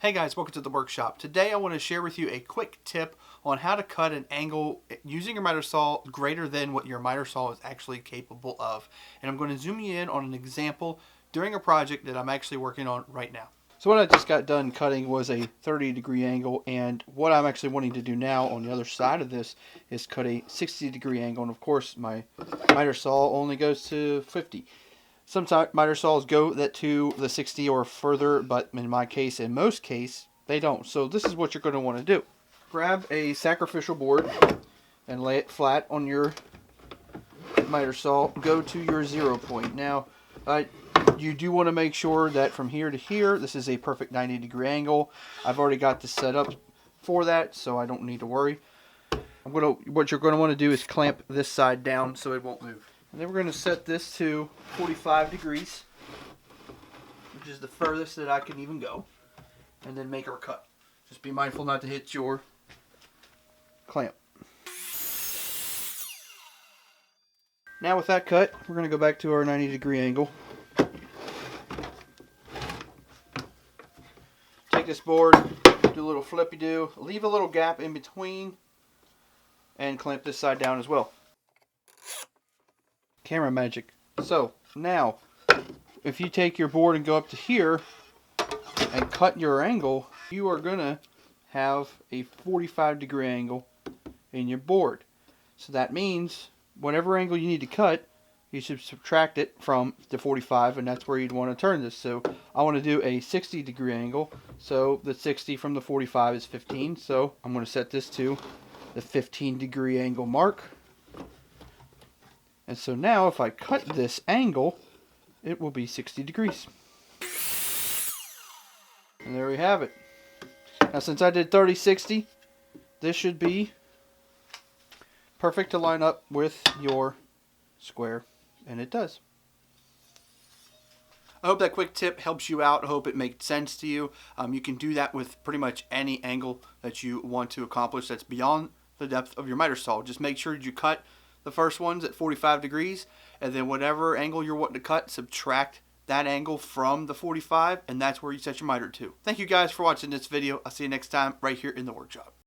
Hey guys, welcome to the workshop. Today I want to share with you a quick tip on how to cut an angle using your miter saw greater than what your miter saw is actually capable of. And I'm going to zoom you in on an example during a project that I'm actually working on right now. So what I just got done cutting was a 30-degree angle, and what I'm actually wanting to do now on the other side of this is cut a 60-degree angle, and of course my miter saw only goes to 50. Sometimes miter saws go that to the 60 or further, but in my case, in most cases, they don't. So this is what you're going to want to do. Grab a sacrificial board and lay it flat on your miter saw. Go to your 0 point. Now, you do want to make sure that from here to here, this is a perfect 90-degree angle. I've already got this set up for that, so I don't need to worry. What you're going to want to do is clamp this side down so it won't move. And then we're going to set this to 45 degrees, which is the furthest that I can even go, and then make our cut. Just be mindful not to hit your clamp. Now with that cut, we're going to go back to our 90-degree angle. Take this board, do a little flippy-do, leave a little gap in between, and clamp this side down as well. Camera magic. So now, if you take your board and go up to here and cut your angle, you are gonna have a 45-degree angle in your board. So that means whatever angle you need to cut, you should subtract it from the 45, and that's where you'd want to turn this. So I want to do a 60-degree angle, so the 60 from the 45 is 15, so I'm going to set this to the 15-degree angle mark. And so now if I cut this angle, it will be 60 degrees. And there we have it. Now since I did 30-60, this should be perfect to line up with your square, and it does. I hope that quick tip helps you out. I hope it makes sense to you. You can do that with pretty much any angle that you want to accomplish that's beyond the depth of your miter saw. Just make sure you cut the first one's at 45 degrees, and then whatever angle you're wanting to cut, subtract that angle from the 45, and that's where you set your miter to. Thank you guys for watching this video. I'll see you next time right here in the workshop.